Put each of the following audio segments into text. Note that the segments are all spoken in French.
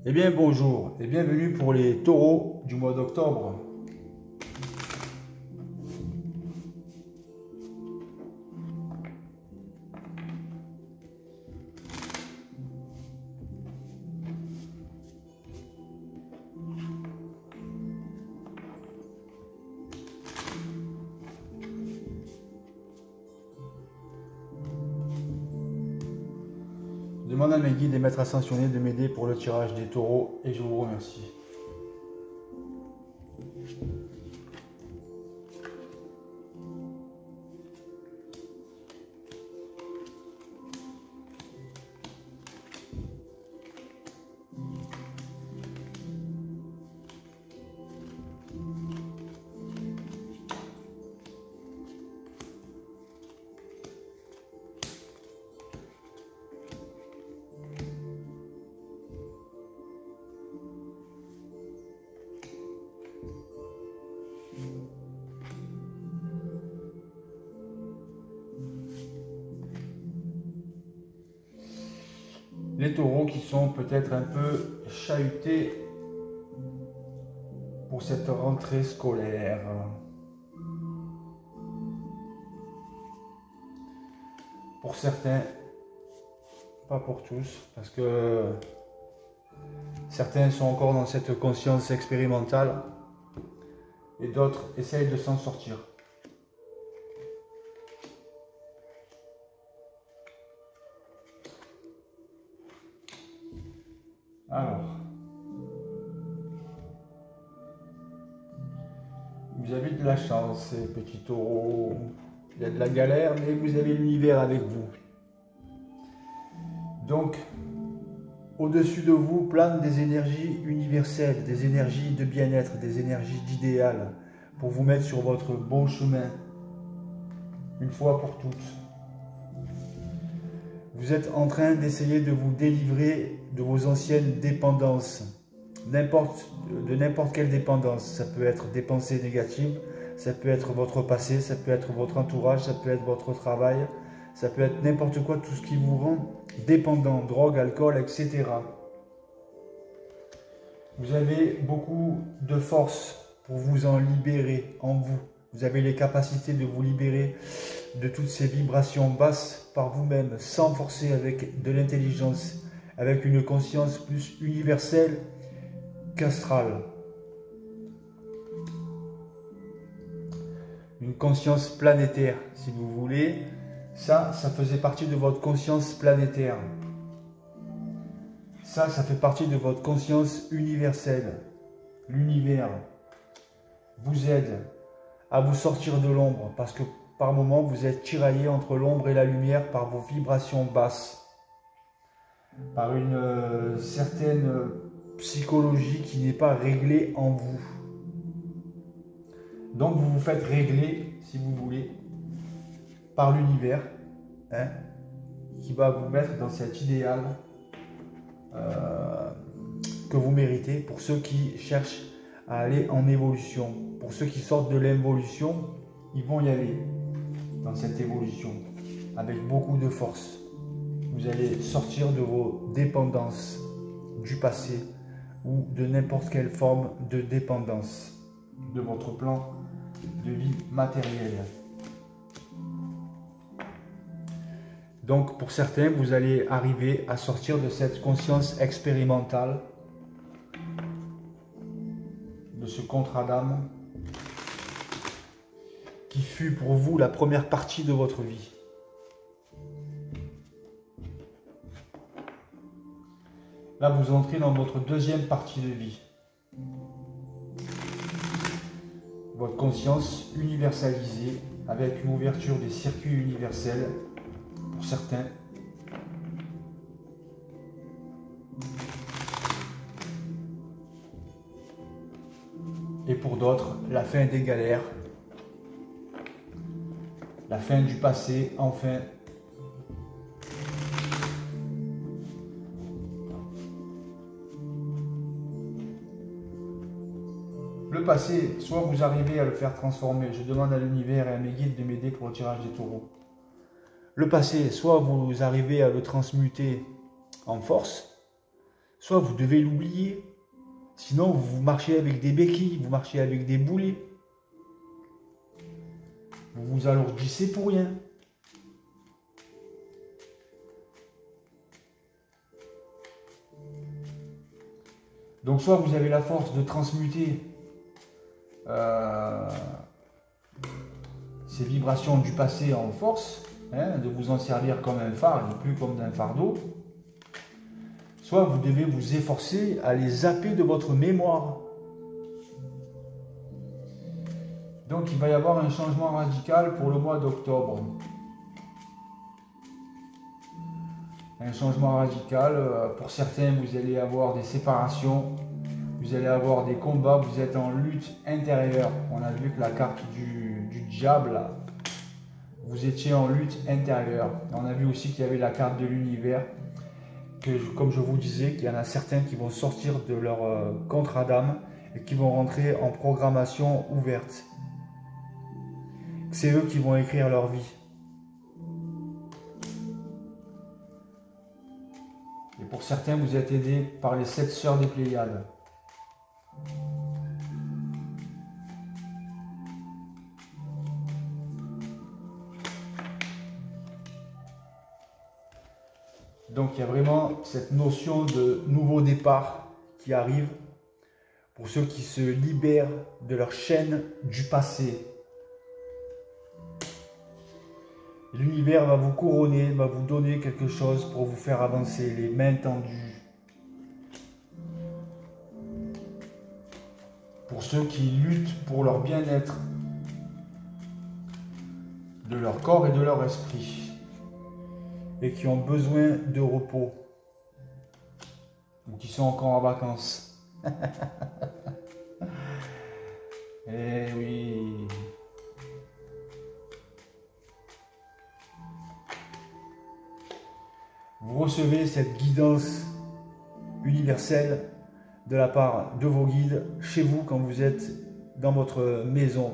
Eh bien bonjour et bienvenue pour les taureaux du mois d'octobre. Je demande à mes guides et maîtres ascensionnés de m'aider pour le tirage des taureaux et je vous remercie. Les taureaux qui sont peut-être un peu chahutés pour cette rentrée scolaire. Pour certains, pas pour tous, parce que certains sont encore dans cette conscience expérimentale et d'autres essayent de s'en sortir. Alors, vous avez de la chance, ces petits taureaux. Il y a de la galère, mais vous avez l'univers avec vous. Donc, au-dessus de vous planent des énergies universelles, des énergies de bien-être, des énergies d'idéal, pour vous mettre sur votre bon chemin, une fois pour toutes. Vous êtes en train d'essayer de vous délivrer de vos anciennes dépendances, de n'importe quelle dépendance. Ça peut être des pensées négatives, ça peut être votre passé, ça peut être votre entourage, ça peut être votre travail, ça peut être n'importe quoi, tout ce qui vous rend dépendant, drogue, alcool, etc. Vous avez beaucoup de force pour vous en libérer en vous. Vous avez les capacités de vous libérer de toutes ces vibrations basses par vous-même, sans forcer, avec de l'intelligence, avec une conscience plus universelle qu'astrale. Une conscience planétaire, si vous voulez. Ça faisait partie de votre conscience planétaire. Ça fait partie de votre conscience universelle. L'univers vous aide à vous sortir de l'ombre, parce que par moments vous êtes tiraillé entre l'ombre et la lumière par vos vibrations basses, par une certaine psychologie qui n'est pas réglée en vous. Donc vous vous faites régler, si vous voulez, par l'univers, hein, qui va vous mettre dans cet idéal que vous méritez, pour ceux qui cherchent à aller en évolution. Pour ceux qui sortent de l'évolution, ils vont y aller dans cette évolution avec beaucoup de force. Vous allez sortir de vos dépendances du passé ou de n'importe quelle forme de dépendance de votre plan de vie matérielle. Donc pour certains, vous allez arriver à sortir de cette conscience expérimentale, de ce contrat d'âme qui fut pour vous la première partie de votre vie. Là, vous entrez dans votre deuxième partie de vie. Votre conscience universalisée avec une ouverture des circuits universels pour certains. Et pour d'autres, la fin des galères, la fin du passé, enfin. Le passé, soit vous arrivez à le faire transformer, je demande à l'univers et à mes guides de m'aider pour le tirage des taureaux. Le passé, soit vous arrivez à le transmuter en force, soit vous devez l'oublier. Sinon, vous marchez avec des béquilles, vous marchez avec des boulets. Vous vous alourdissez pour rien. Donc, soit vous avez la force de transmuter ces vibrations du passé en force, hein, de vous en servir comme un phare et plus comme d'un fardeau. Soit vous devez vous efforcer à les zapper de votre mémoire. Donc il va y avoir un changement radical pour le mois d'octobre. Un changement radical, pour certains vous allez avoir des séparations, vous allez avoir des combats, vous êtes en lutte intérieure. On a vu que la carte du diable, vous étiez en lutte intérieure. On a vu aussi qu'il y avait la carte de l'univers. Comme je vous disais, qu'il y en a certains qui vont sortir de leur contrat d'âme et qui vont rentrer en programmation ouverte. C'est eux qui vont écrire leur vie. Et pour certains, vous êtes aidés par les 7 sœurs des Pléiades. Donc il y a vraiment cette notion de nouveau départ qui arrive pour ceux qui se libèrent de leur chaîne du passé. L'univers va vous couronner, va vous donner quelque chose pour vous faire avancer, les mains tendues. Pour ceux qui luttent pour leur bien-être, de leur corps et de leur esprit. Et qui ont besoin de repos, ou qui sont encore en vacances. Eh oui. Vous recevez cette guidance universelle de la part de vos guides chez vous quand vous êtes dans votre maison.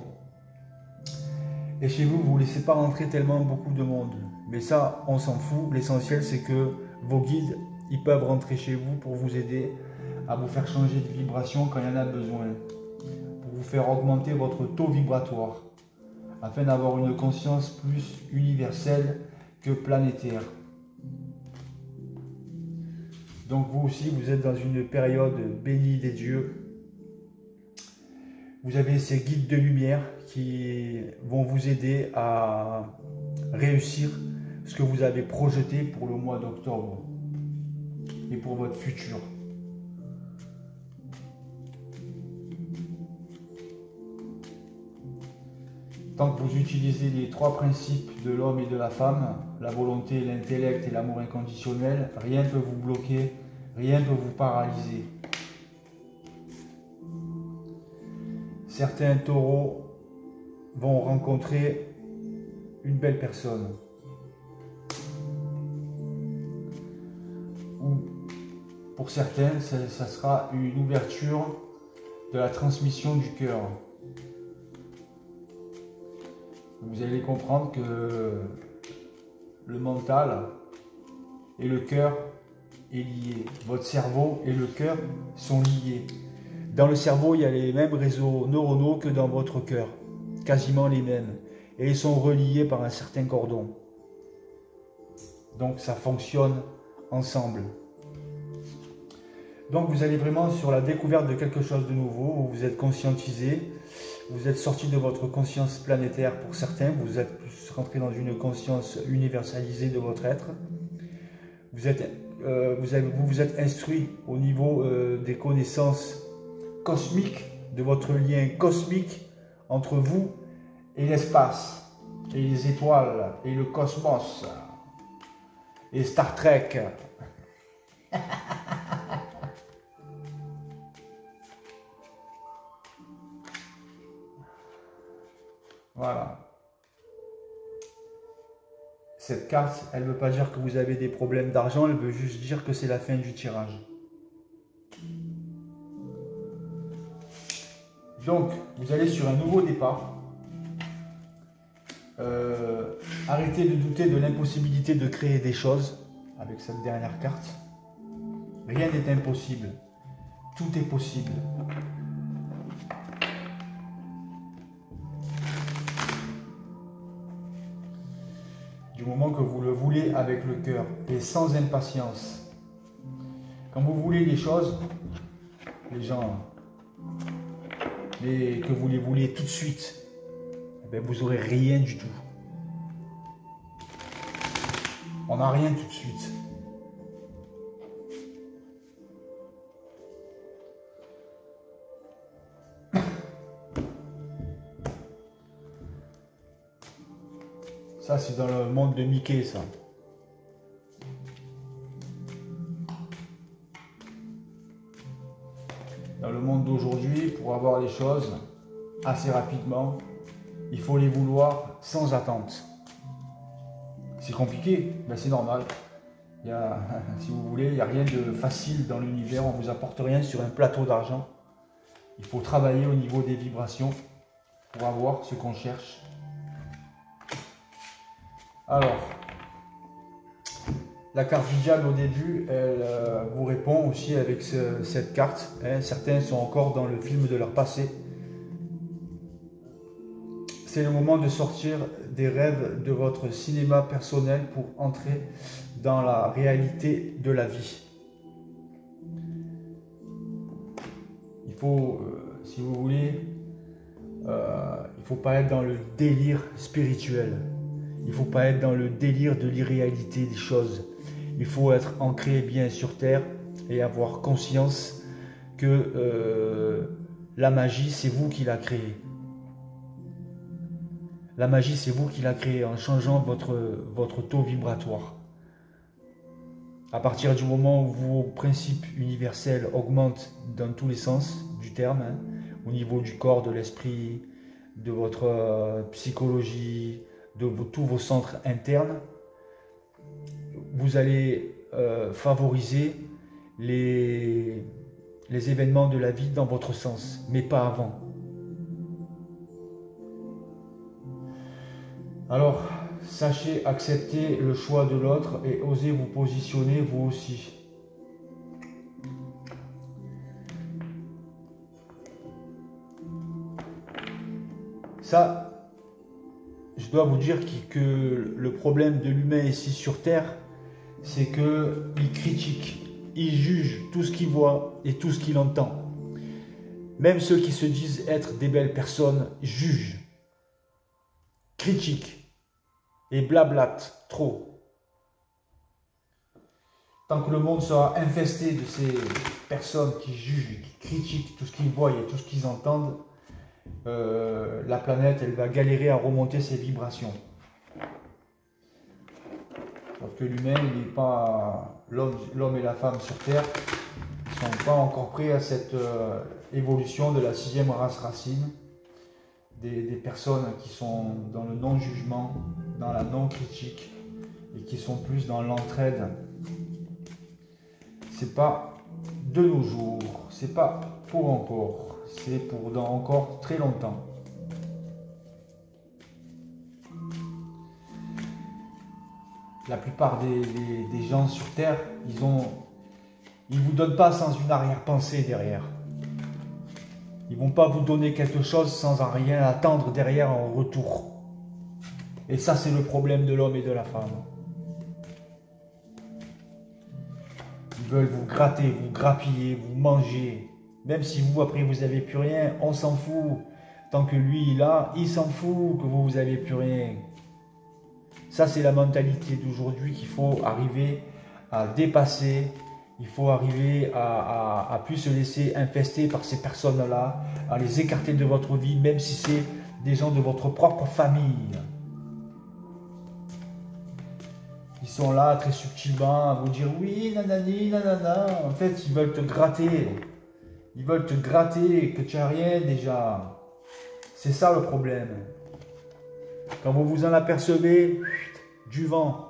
Et chez vous, vous ne laissez pas rentrer tellement beaucoup de monde. Mais ça, on s'en fout. L'essentiel, c'est que vos guides, ils peuvent rentrer chez vous pour vous aider à vous faire changer de vibration quand il y en a besoin. Pour vous faire augmenter votre taux vibratoire. Afin d'avoir une conscience plus universelle que planétaire. Donc vous aussi, vous êtes dans une période bénie des dieux. Vous avez ces guides de lumière qui vont vous aider à réussir ce que vous avez projeté pour le mois d'octobre et pour votre futur. Tant que vous utilisez les 3 principes de l'homme et de la femme, la volonté, l'intellect et l'amour inconditionnel, rien ne peut vous bloquer, rien ne peut vous paralyser. Certains taureaux vont rencontrer une belle personne. Ou pour certains, ça sera une ouverture de la transmission du cœur. Vous allez comprendre que le mental et le cœur est lié. Votre cerveau et le cœur sont liés. Dans le cerveau, il y a les mêmes réseaux neuronaux que dans votre cœur. Quasiment les mêmes. Et ils sont reliés par un certain cordon. Donc ça fonctionne ensemble. Donc vous allez vraiment sur la découverte de quelque chose de nouveau. Vous vous êtes conscientisé. Vous êtes sorti de votre conscience planétaire pour certains. Vous êtes plus rentré dans une conscience universalisée de votre être. Vous vous êtes instruit au niveau des connaissances cosmiques, de votre lien cosmique entre vous et l'espace, et les étoiles, et le cosmos, et Star Trek. Voilà. Cette carte, elle ne veut pas dire que vous avez des problèmes d'argent, elle veut juste dire que c'est la fin du tirage. Donc, vous allez sur un nouveau départ. Arrêtez de douter de l'impossibilité de créer des choses avec cette dernière carte. Rien rien n'est impossible. Tout est possible. Du moment que vous le voulez avec le cœur et sans impatience. Quand vous voulez des choses, les gens, et que vous les voulez tout de suite, eh bien, vous n'aurez rien du tout. On n'a rien tout de suite. Ça, c'est dans le monde de Mickey, ça. Dans le monde d'aujourd'hui, pour avoir les choses assez rapidement, il faut les vouloir sans attente. C'est compliqué, ben c'est normal. Si vous voulez, il n'y a rien de facile dans l'univers, on ne vous apporte rien sur un plateau d'argent. Il faut travailler au niveau des vibrations pour avoir ce qu'on cherche. Alors, la carte du diable au début, elle vous répond aussi avec cette carte. Hein. Certains sont encore dans le film de leur passé. C'est le moment de sortir des rêves de votre cinéma personnel pour entrer dans la réalité de la vie. Il faut, si vous voulez, il ne faut pas être dans le délire spirituel. Il ne faut pas être dans le délire de l'irréalité des choses. Il faut être ancré bien sur terre et avoir conscience que la magie, c'est vous qui la créez. La magie, c'est vous qui la créez en changeant votre taux vibratoire. À partir du moment où vos principes universels augmentent dans tous les sens du terme, hein, au niveau du corps, de l'esprit, de votre psychologie, de tous vos centres internes, vous allez favoriser les événements de la vie dans votre sens, mais pas avant. Alors, sachez accepter le choix de l'autre et osez vous positionner vous aussi. Ça, je dois vous dire que le problème de l'humain ici sur Terre, c'est qu'il critique, il juge tout ce qu'il voit et tout ce qu'il entend. Même ceux qui se disent être des belles personnes jugent, critiquent et blablatent trop. Tant que le monde sera infesté de ces personnes qui jugent, qui critiquent tout ce qu'ils voient et tout ce qu'ils entendent, la planète, elle va galérer à remonter ses vibrations. Sauf que l'humain, il n'est pas l'homme et la femme sur Terre, ils ne sont pas encore prêts à cette évolution de la 6e race racine, des personnes qui sont dans le non-jugement, dans la non-critique et qui sont plus dans l'entraide. C'est pas de nos jours, c'est pas pour encore, c'est pour dans encore très longtemps. La plupart des gens sur Terre, ils vous donnent pas sans une arrière-pensée derrière. Ils vont pas vous donner quelque chose sans en rien attendre derrière en retour. Et ça, c'est le problème de l'homme et de la femme. Ils veulent vous gratter, vous grappiller, vous manger. Même si vous, après, vous n'avez plus rien, on s'en fout. Tant que lui, il s'en fout que vous n'avez plus rien. Ça, c'est la mentalité d'aujourd'hui qu'il faut arriver à dépasser. Il faut arriver à plus se laisser infester par ces personnes-là, à les écarter de votre vie, même si c'est des gens de votre propre famille. Ils sont là très subtilement à vous dire oui, nanani, nanana. En fait, ils veulent te gratter. Ils veulent te gratter, que tu n'as rien déjà. C'est ça le problème. Quand vous vous en apercevez, du vent.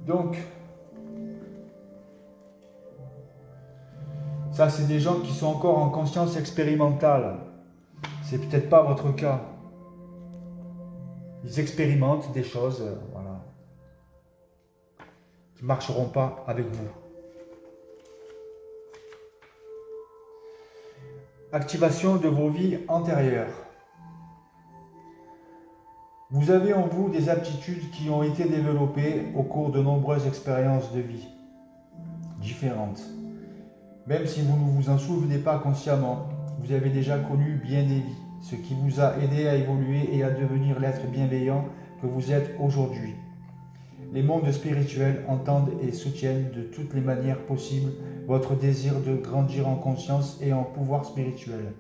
Donc, ça c'est des gens qui sont encore en conscience expérimentale. C'est peut-être pas votre cas. Ils expérimentent des choses, voilà. qui ne marcheront pas avec vous. Activation de vos vies antérieures. Vous avez en vous des aptitudes qui ont été développées au cours de nombreuses expériences de vie différentes. Même si vous ne vous en souvenez pas consciemment, vous avez déjà connu bien des vies, ce qui vous a aidé à évoluer et à devenir l'être bienveillant que vous êtes aujourd'hui. Les mondes spirituels entendent et soutiennent de toutes les manières possibles votre désir de grandir en conscience et en pouvoir spirituel,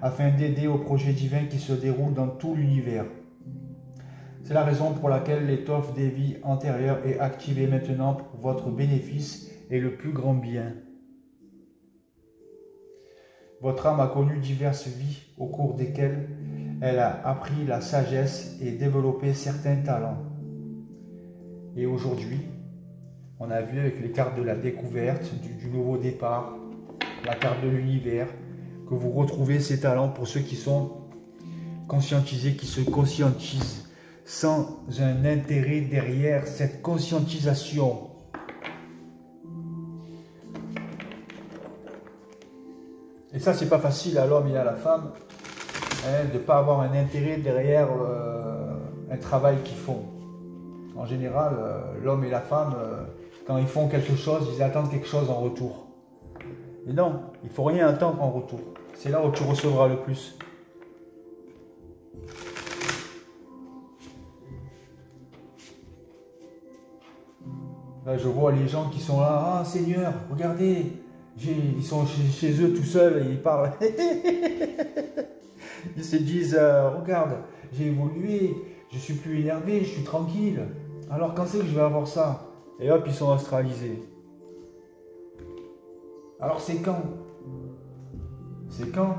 afin d'aider au projet divin qui se déroule dans tout l'univers. C'est la raison pour laquelle l'étoffe des vies antérieures est activée maintenant pour votre bénéfice et le plus grand bien. Votre âme a connu diverses vies au cours desquelles elle a appris la sagesse et développé certains talents. Et aujourd'hui, on a vu avec les cartes de la découverte, du nouveau départ, la carte de l'univers, que vous retrouvez ces talents pour ceux qui sont conscientisés, qui se conscientisent, sans un intérêt derrière cette conscientisation. Et ça, c'est pas facile à l'homme et à la femme, hein, de ne pas avoir un intérêt derrière un travail qu'ils font. En général, l'homme et la femme, quand ils font quelque chose, ils attendent quelque chose en retour. Et non, il ne faut rien attendre en retour. C'est là où tu recevras le plus. Là, je vois les gens qui sont là. Ah, Seigneur, regardez. Ils sont chez eux tout seuls et ils parlent. Ils se disent, regarde, j'ai évolué, je suis plus énervé, je suis tranquille. Alors quand c'est que je vais avoir ça? Et hop, ils sont astralisés. Alors c'est quand? C'est quand?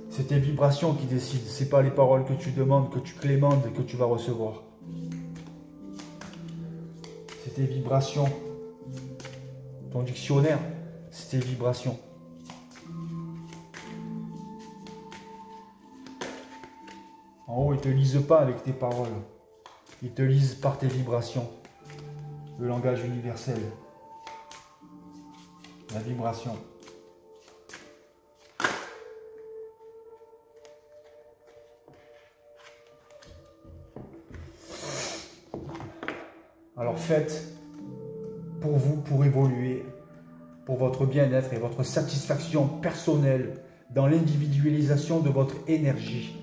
C'est tes vibrations qui décident. C'est pas les paroles que tu demandes, que tu clémentes et que tu vas recevoir. C'est tes vibrations. Ton dictionnaire, c'est tes vibrations. En haut, ils ne te lisent pas avec tes paroles. Ils te lisent par tes vibrations. Le langage universel. La vibration. Alors faites pour vous, pour évoluer, pour votre bien-être et votre satisfaction personnelle dans l'individualisation de votre énergie.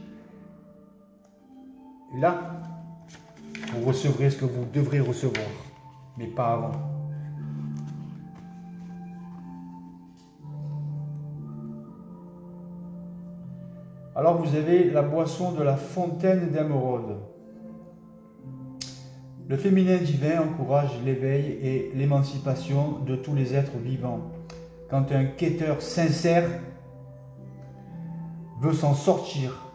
Et là, vous recevrez ce que vous devrez recevoir, mais pas avant. Alors vous avez la boisson de la fontaine d'émeraude. Le féminin divin encourage l'éveil et l'émancipation de tous les êtres vivants. Quand un quêteur sincère veut s'en sortir,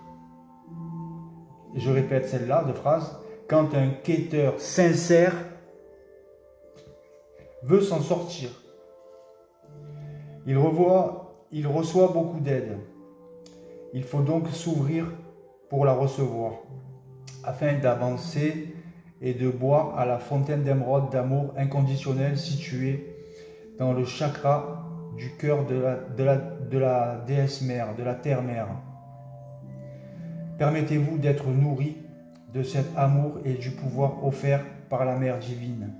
et je répète celle-là de phrase, quand un quêteur sincère veut s'en sortir, il reçoit beaucoup d'aide. Il faut donc s'ouvrir pour la recevoir, afin d'avancer et de boire à la fontaine d'émeraude d'amour inconditionnel située dans le chakra du cœur de la déesse mère, de la terre mère. Permettez-vous d'être nourri de cet amour et du pouvoir offert par la mère divine.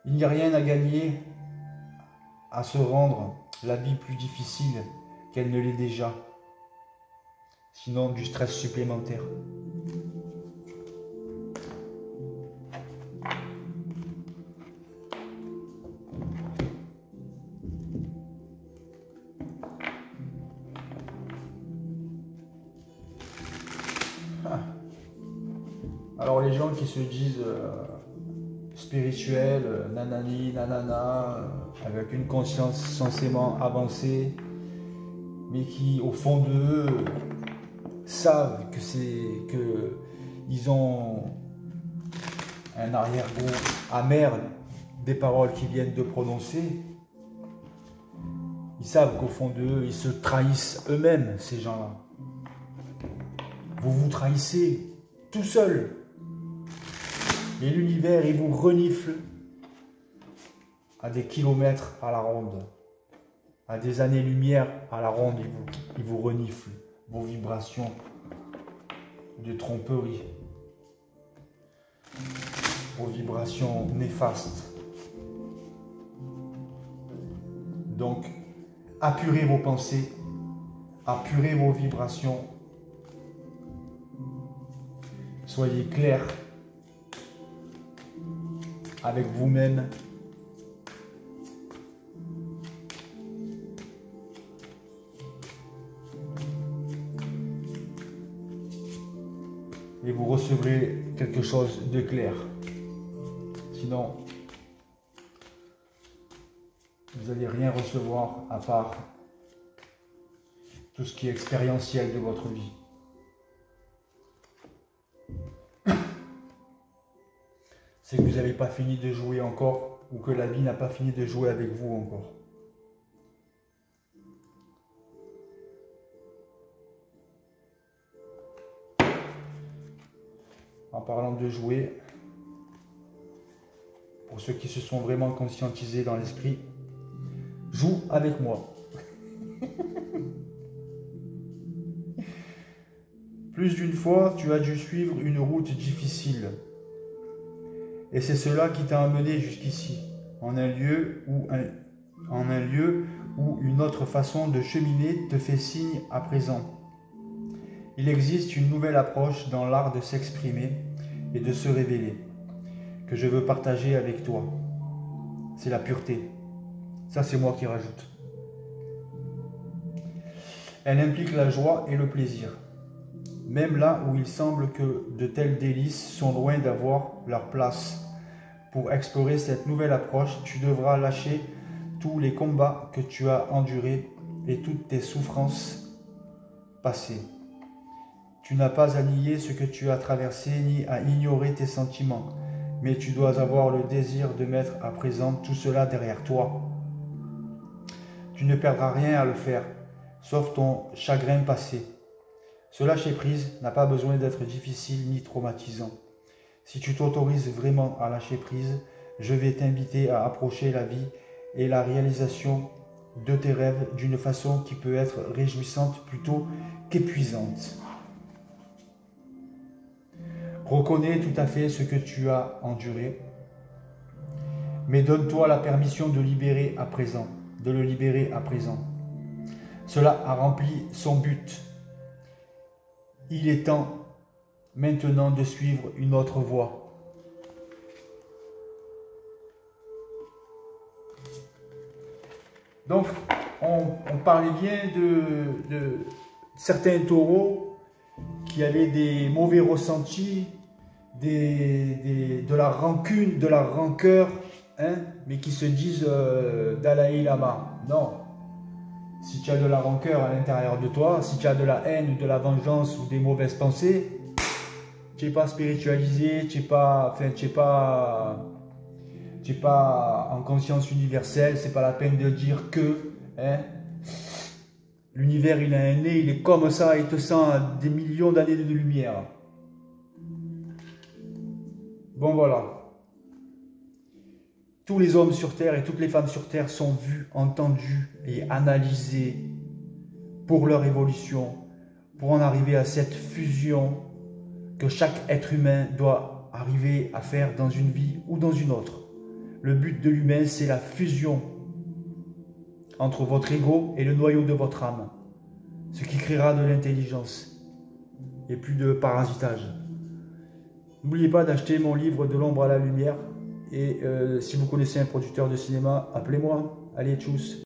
Il n'y a rien à gagner à se rendre la vie plus difficile qu'elle ne l'est déjà. Sinon du stress supplémentaire. Alors les gens qui se disent spirituels, nanani, nanana, avec une conscience censément avancée, mais qui au fond d'eux savent qu'ils ont un arrière-goût amer des paroles qu'ils viennent de prononcer. Ils savent qu'au fond d'eux, ils se trahissent eux-mêmes, ces gens-là. Vous vous trahissez. tout seul. Et l'univers, il vous renifle à des kilomètres à la ronde, à des années-lumière à la ronde, il vous renifle vos vibrations de tromperie, vos vibrations néfastes. Donc, apurez vos pensées, apurez vos vibrations, soyez clair avec vous-même. Et vous recevrez quelque chose de clair. Sinon, vous n'allez rien recevoir à part tout ce qui est expérientiel de votre vie. C'est que vous n'avez pas fini de jouer encore, ou que la vie n'a pas fini de jouer avec vous encore. En parlant de jouer, pour ceux qui se sont vraiment conscientisés dans l'esprit, joue avec moi. Plus d'une fois, tu as dû suivre une route difficile. Et c'est cela qui t'a amené jusqu'ici, en un lieu où une autre façon de cheminer te fait signe à présent. Il existe une nouvelle approche dans l'art de s'exprimer et de se révéler, que je veux partager avec toi. C'est la pureté. Ça, c'est moi qui rajoute. Elle implique la joie et le plaisir. Même là où il semble que de tels délices sont loin d'avoir leur place. Pour explorer cette nouvelle approche, tu devras lâcher tous les combats que tu as endurés et toutes tes souffrances passées. Tu n'as pas à nier ce que tu as traversé ni à ignorer tes sentiments, mais tu dois avoir le désir de mettre à présent tout cela derrière toi. Tu ne perdras rien à le faire, sauf ton chagrin passé. Ce lâcher-prise n'a pas besoin d'être difficile ni traumatisant. Si tu t'autorises vraiment à lâcher prise, je vais t'inviter à approcher la vie et la réalisation de tes rêves d'une façon qui peut être réjouissante plutôt qu'épuisante. Reconnais tout à fait ce que tu as enduré, mais donne-toi la permission de le libérer à présent. Cela a rempli son but. Il est temps maintenant de suivre une autre voie. Donc, on parlait bien de certains taureaux qui avaient des mauvais ressentis, de la rancune, de la rancœur, hein, mais qui se disent Dalai Lama. Non. Si tu as de la rancœur à l'intérieur de toi, si tu as de la haine, de la vengeance ou des mauvaises pensées, tu n'es pas spiritualisé, tu n'es pas en conscience universelle, c'est pas la peine de dire que hein, l'univers il a un nez, il est comme ça, il te sent à des millions d'années de lumière. Bon voilà. Tous les hommes sur Terre et toutes les femmes sur Terre sont vus, entendus et analysés pour leur évolution, pour en arriver à cette fusion que chaque être humain doit arriver à faire dans une vie ou dans une autre. Le but de l'humain, c'est la fusion entre votre ego et le noyau de votre âme, ce qui créera de l'intelligence et plus de parasitage. N'oubliez pas d'acheter mon livre De l'ombre à la lumière. Et si vous connaissez un producteur de cinéma, appelez-moi. Allez, tchuss.